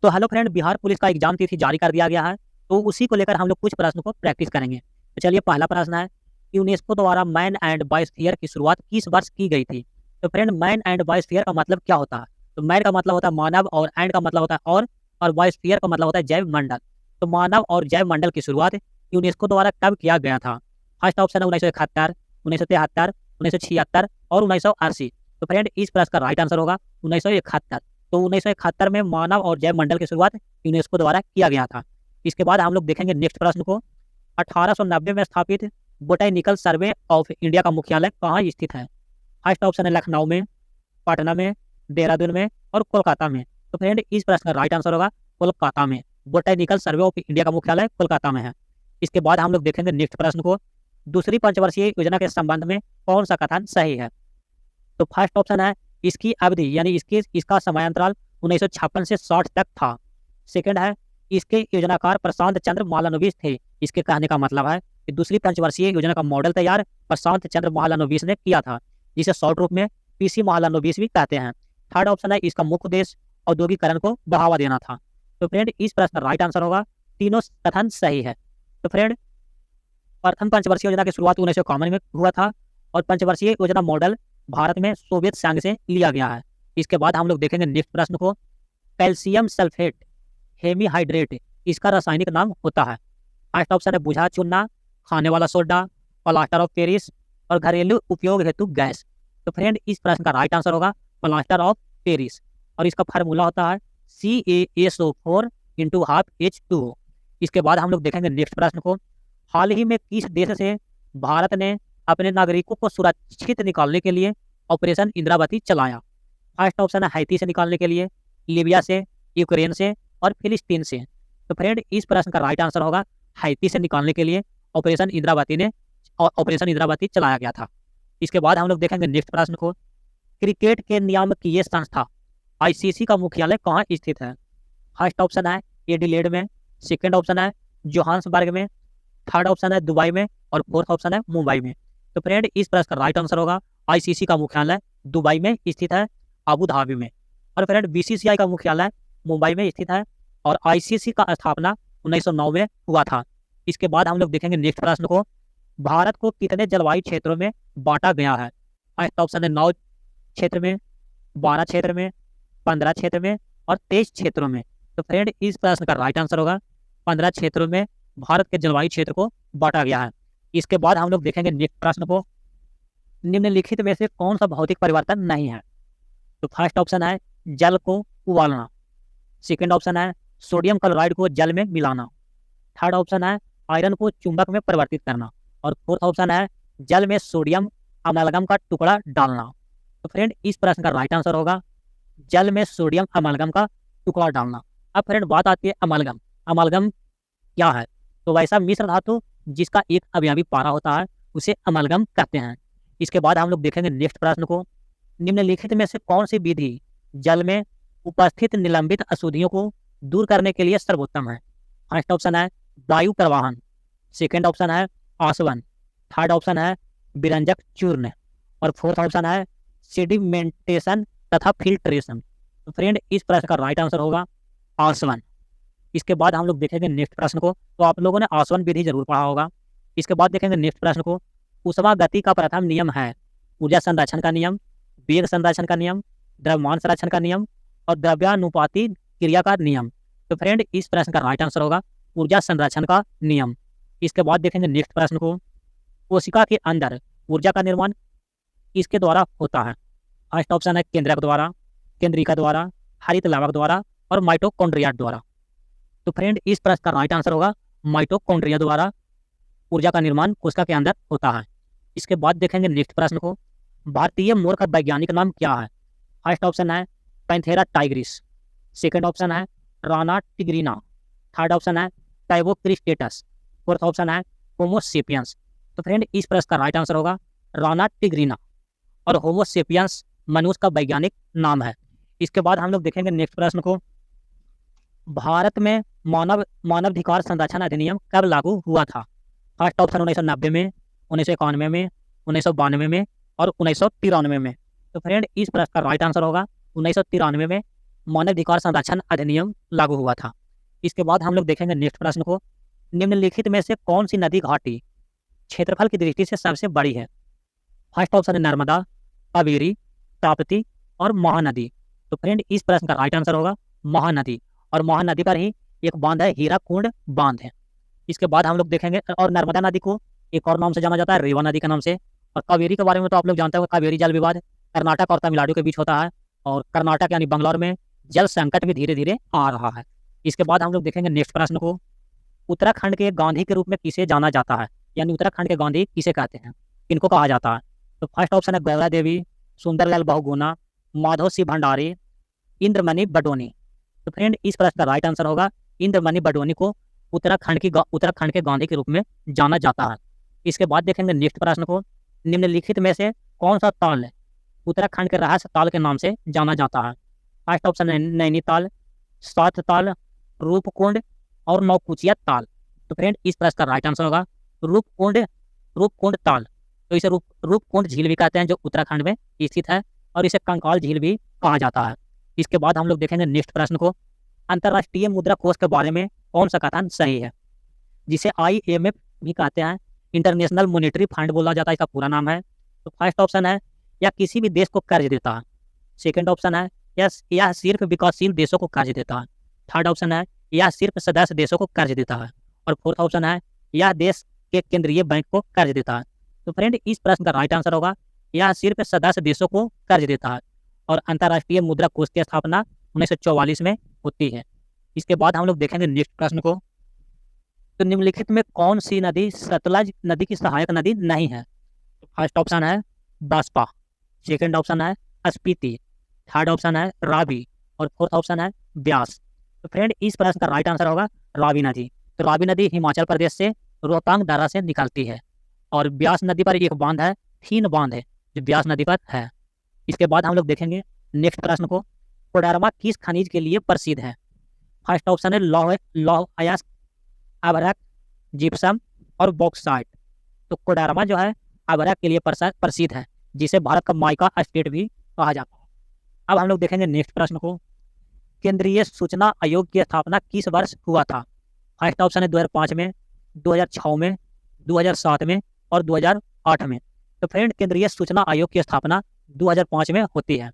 तो hello friend, Bihar police का exam तिथि जारी कर दिया गया है। तो उसी को लेकर हम लोग कुछ प्रश्न को प्रैक्टिस करेंगे। तो चलिए, पहला प्रश्न है, यूनेस्को द्वारा मैन एंड बायोस्फीयर की शुरुआत किस वर्ष की गई थी? तो फ्रेंड, मैन एंड बायोस्फीयर का मतलब क्या होता है? तो मैन का मतलब होता है मानव, और एंड का मतलब होता है और बायोस्फीयर का मतलब होता है जैव मंडल। तो मानव और जैव मंडल की शुरुआत यूनेस्को द्वारा कब किया गया था? फर्स्ट ऑप्शन है 1971, 1973, 1976 और 1980। तो फ्रेंड, इस प्रश्न का राइट आंसर होगा 1971। तो 1971 में मानव और जैव मंडल की शुरुआत यूनेस्को द्वारा किया गया था। इसके बाद हम लोग देखेंगे नेक्स्ट प्रश्न को। 1890 में स्थापित बोटैनिकल सर्वे ऑफ इंडिया का मुख्यालय कहाँ स्थित है? फर्स्ट ऑप्शन है लखनऊ में, पटना में, देहरादून में और कोलकाता में। तो फ्रेंड, इस प्रश्न का राइट आंसर होगा कोलकाता में। बोटैनिकल सर्वे ऑफ इंडिया का मुख्यालय कोलकाता में है। इसके बाद हम लोग देखेंगे नेक्स्ट प्रश्न को। दूसरी पंचवर्षीय योजना के संबंध में कौन सा कथन सही है? तो फर्स्ट ऑप्शन है इसकी अवधि यानी इसका समयांतराल 1956 से 60 तक था। सेकंड है इसके योजनाकार प्रशांत चंद्र महालनोबिस थे। इसके कहने का मतलब है कि दूसरी पंचवर्षीय योजना का मॉडल तैयार प्रशांत चंद्र महालनोबिस ने किया था, जिसे शॉर्ट रूप में पीसी महालनोबिस भी कहते हैं। थर्ड ऑप्शन है इसका मुख्य उद्देश्य औद्योगिकरण को बढ़ावा देना था। तो फ्रेंड, इस प्रश्न का राइट आंसर होगा तीनों कथन सही है। तो फ्रेंड, प्रथम पंचवर्षीय योजना की शुरुआत 1951 में हुआ था और पंचवर्षीय योजना मॉडल भारत में सोवियत संघ से लिया गया है। इसके बाद हम लोग देखेंगे नेक्स्ट प्रश्न को। कैल्शियम सल्फेट हेमीहाइड्रेट इसका रासायनिक नाम होता है। फर्स्ट ऑप्शन है बुझा चूना, खाने वाला सोडा, प्लास्टर ऑफ पेरिस और घरेलू उपयोग हेतु गैस। तो फ्रेंड, इस प्रश्न का राइट आंसर होगा प्लास्टर ऑफ पेरिस और इसका फार्मूला होता है CaSO4 × 12H2O। इसके बाद हम लोग देखेंगे नेक्स्ट प्रश्न को। हाल ही में किस देश से भारत ने अपने नागरिकों को सुरक्षित निकालने के लिए ऑपरेशन इंद्रावती चलाया? फर्स्ट ऑप्शन है हैती से निकालने के लिए, लीबिया से, यूक्रेन से और फिलिस्तीन से। तो फ्रेंड, इस प्रश्न का राइट आंसर होगा हैती से निकालने के लिए ऑपरेशन इंद्रावती चलाया गया था। इसके बाद हम लोग देखेंगे नेक्स्ट प्रश्न को। क्रिकेट के नियामकीय संस्था ICC का मुख्यालय कहाँ स्थित है? फर्स्ट ऑप्शन है एडिलेड में, सेकेंड ऑप्शन है जोहान्सबर्ग में, थर्ड ऑप्शन है दुबई में और फोर्थ ऑप्शन है मुंबई में। तो फ्रेंड, इस प्रश्न का राइट आंसर होगा ICC का मुख्यालय दुबई में स्थित है, अबू धाबी में। और फ्रेंड, BCCI का मुख्यालय मुंबई में स्थित है और ICC का स्थापना 1909 में हुआ था। इसके बाद हम लोग देखेंगे नेक्स्ट प्रश्न को। भारत को कितने जलवायु क्षेत्रों में बांटा गया है? फर्स्ट ऑप्शन है 9 क्षेत्र में, 12 क्षेत्र में, 15 क्षेत्र में और 23 क्षेत्रों में। तो फ्रेंड, इस प्रश्न का राइट आंसर होगा 15 क्षेत्रों में भारत के जलवायु क्षेत्र को बांटा गया है। इसके बाद हम लोग देखेंगे नेक्स्ट प्रश्न को। निम्नलिखित में से कौन सा भौतिक परिवर्तन नहीं है? तो फर्स्ट ऑप्शन है जल को उबालना, सेकंड ऑप्शन है सोडियम क्लोराइड को जल में मिलाना, थर्ड ऑप्शन है आयरन को चुंबक में परिवर्तित करना और फोर्थ ऑप्शन है जल में सोडियम अमलगम का टुकड़ा डालना। तो फ्रेंड, इस प्रश्न का राइट आंसर होगा जल में सोडियम अमलगम का टुकड़ा डालना। अब फ्रेंड, बात आती है अमलगम। अमलगम क्या है? तो वैसा मिश्र धातु जिसका एक अवयवी पारा होता है उसे अमलगम कहते हैं। इसके बाद हम लोग देखेंगे नेक्स्ट प्रश्न को। निम्नलिखित में से कौन सी विधि जल में उपस्थित निलंबित अशुद्धियों को दूर करने के लिए सर्वोत्तम है? फर्स्ट ऑप्शन है वायु प्रवाहन, सेकेंड ऑप्शन है आसवन, थर्ड ऑप्शन है विरंजक चूर्ण और फोर्थ ऑप्शन है सेडिमेंटेशन तथा फिल्ट्रेशन। तो फ्रेंड, इस प्रश्न का राइट आंसर होगा आसवन। इसके बाद हम लोग देखेंगे नेक्स्ट प्रश्न को। तो आप लोगों ने आसवन विधि जरूर पढ़ा होगा। इसके बाद देखेंगे नेक्स्ट प्रश्न को। ऊष्मा गति का प्रथम नियम है ऊर्जा संरक्षण का नियम, वेग संरक्षण का नियम, द्रव्यमान संरक्षण का नियम और द्रव्यानुपाती क्रिया का नियम। तो फ्रेंड, इस प्रश्न का राइट आंसर होगा ऊर्जा संरक्षण का नियम। इसके बाद देखेंगे नेक्स्ट प्रश्न को। कोशिका के अंदर ऊर्जा का निर्माण किसके द्वारा होता है? फर्स्ट ऑप्शन है केंद्रक द्वारा, केंद्रिका द्वारा, हरित लवक द्वारा और माइटोकॉन्ड्रिया द्वारा। तो फ्रेंड, इस प्रश्न का राइट आंसर होगा माइटोकॉन्ड्रिया द्वारा ऊर्जा का निर्माण कोशिका के अंदर होता है। इसके बाद देखेंगे नेक्स्ट प्रश्न को। भारतीय मोर का वैज्ञानिक नाम क्या है? फर्स्ट ऑप्शन है पैंथेरा टाइग्रिस, सेकंड ऑप्शन है राना टिग्रिना, थर्ड ऑप्शन है टाइवोक्रिस्टेटस, फोर्थ ऑप्शन है होमो सेपियंस। तो फ्रेंड, इस प्रश्न का राइट आंसर होगा राना टिग्रिना और होमो सेपियंस मनुष्य का वैज्ञानिक नाम है। इसके बाद हम लोग देखेंगे नेक्स्ट प्रश्न को। भारत में मानवाधिकार संरक्षण अधिनियम कब लागू हुआ था? फर्स्ट ऑप्शन 1990 में, 1991 में, 1992 में और 1993 में। तो फ्रेंड, इस प्रश्न का राइट आंसर होगा 1993 में मानवाधिकार संरक्षण अधिनियम लागू हुआ था। इसके बाद हम लोग देखेंगे नेक्स्ट प्रश्न को, निम्नलिखित में से कौन सी नदी घाटी क्षेत्रफल की दृष्टि से सबसे बड़ी है? फर्स्ट ऑप्शन है नर्मदा, कावेरी, ताप्ती और महानदी। तो फ्रेंड इस प्रश्न का राइट आंसर होगा महानदी, और महानदी पर ही एक बांध है, हीराकुंड बांध है। इसके बाद हम लोग देखेंगे, और नर्मदा नदी को एक और नाम से जाना जाता है, रेवा नदी के नाम से। और कावेरी के बारे में तो आप लोग जानते हो, कावेरी जल विवाद कर्नाटक और तमिलनाडु के बीच होता है, और कर्नाटक यानी बंगलौर में जल संकट भी धीरे धीरे आ रहा है। इसके बाद हम लोग देखेंगे नेक्स्ट प्रश्न को, उत्तराखंड के गांधी के रूप में किसे जाना जाता है, यानी उत्तराखंड के गांधी किसे कहते हैं, किनको कहा जाता है? तो फर्स्ट ऑप्शन है गौरा देवी, सुंदरलाल बहुगुणा, माधव सिंह भंडारी, इंद्रमणि बडोनी। तो फ्रेंड इस प्रश्न का राइट आंसर होगा इंद्रमणि बडोनी को उत्तराखंड के गांधी के रूप में जाना जाता है। इसके बाद देखेंगे नेक्स्ट प्रश्न को, निम्नलिखित में से कौन सा ताल है उत्तराखंड के रहस्य ताल के नाम से जाना जाता है? फर्स्ट ऑप्शन है नैनीताल, सात ताल, रूपकुंड और नौकुचिया ताल। तो फ्रेंड इस प्रश्न का राइट आंसर होगा रूपकुंड ताल। तो इसे रूपकुंड झील भी कहते हैं, जो उत्तराखंड में स्थित है, और इसे कंकाल झील भी कहा जाता है। इसके बाद हम लोग देखेंगे नेक्स्ट प्रश्न को, अंतर्राष्ट्रीय मुद्रा कोष के बारे में कौन सा कथन सही है? जिसे IMF भी कहते हैं, इंटरनेशनल मॉनेटरी फंड बोला जाता है, इसका पूरा नाम है। तो फर्स्ट ऑप्शन है या किसी भी देश को कर्ज देता है। सेकंड ऑप्शन है यह सिर्फ विकासशील देशों को कर्ज देता है। थर्ड ऑप्शन है यह सिर्फ सदस्य देशों को कर्ज देता है। और फोर्थ ऑप्शन है यह देश के केंद्रीय बैंक को कर्ज देता है। तो फ्रेंड इस प्रश्न का राइट आंसर होगा यह सिर्फ सदस्य देशों को कर्ज देता है, और अंतर्राष्ट्रीय मुद्रा कोष की स्थापना 1944 में होती है। इसके बाद हम लोग देखेंगे नेक्स्ट प्रश्न को, तो निम्नलिखित में कौन सी नदी सतलज नदी की सहायक नदी नहीं है? फर्स्ट ऑप्शन है बास्पा, सेकंड ऑप्शन है स्पीति, थर्ड ऑप्शन है रावी, और फोर्थ ऑप्शन है ब्यास। तो फ्रेंड इस प्रश्न का राइट आंसर होगा रावी नदी। तो रावी नदी हिमाचल प्रदेश से रोहतांग दर्रा से निकलती है, और ब्यास नदी पर एक बांध है, थीन बांध है, जो ब्यास नदी पर है। इसके बाद हम लोग देखेंगे नेक्स्ट प्रश्न को, कोडरमा किस खनिज के लिए प्रसिद्ध है? फर्स्ट ऑप्शन है लौह अयस्क, अभ्रक, जिप्सम और बॉक्साइट। तो कोडरमा जो है अभ्रक के लिए प्रसिद्ध है, जिसे भारत का माइका स्टेट भी कहा जाता है। अब हम लोग देखेंगे नेक्स्ट प्रश्न को, केंद्रीय सूचना आयोग की स्थापना किस वर्ष हुआ था? फर्स्ट ऑप्शन है 2005 में, 2006 में, 2007 में और 2008 में। तो फ्रेंड केंद्रीय सूचना आयोग की स्थापना 2005 में होती है।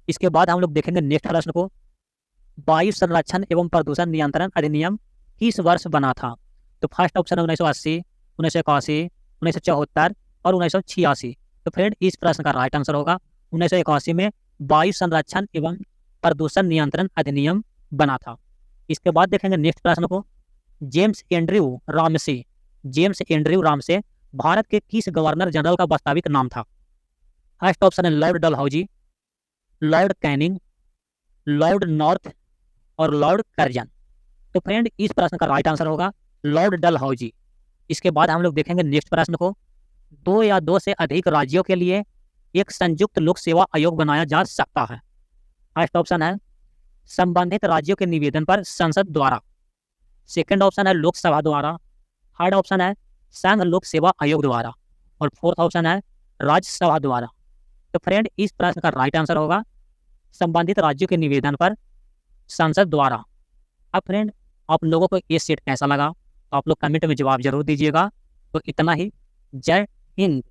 इसके बाद हम लोग देखेंगे नेक्स्ट प्रश्न को, वायु संरक्षण एवं प्रदूषण नियंत्रण अधिनियम किस वर्ष बना था? तो फर्स्ट ऑप्शन है 1980, 1981, 1974 और 1986। तो फ्रेंड इस प्रश्न का राइट आंसर होगा 1981 में वायु संरक्षण एवं प्रदूषण नियंत्रण अधिनियम बना था। इसके बाद देखेंगे नेक्स्ट प्रश्न को, जेम्स एंड्रयू रामसे भारत के किस गवर्नर जनरल का वास्तविक नाम था? फर्स्ट ऑप्शन है Lord Dalhousie, Lord Canning, Lord north और लॉर्ड कर्जन। तो फ्रेंड इस प्रश्न का राइट आंसर होगा लॉर्ड डलहौजी। इसके बाद हम लोग देखेंगे नेक्स्ट प्रश्न को, 2 या 2 से अधिक राज्यों के लिए एक संयुक्त लोक सेवा आयोग बनाया जा सकता है। फर्स्ट ऑप्शन है संबंधित राज्यों के निवेदन पर संसद द्वारा, सेकंड ऑप्शन है लोकसभा द्वारा, थर्ड ऑप्शन है संघ लोक सेवा आयोग द्वारा, और फोर्थ ऑप्शन है राज्यसभा द्वारा। तो फ्रेंड इस प्रश्न का राइट आंसर होगा संबंधित राज्यों के निवेदन पर संसद द्वारा। अब फ्रेंड आप लोगों को ये सेट कैसा लगा, तो आप लोग कमेंट में जवाब जरूर दीजिएगा। तो इतना ही, जय हिंद।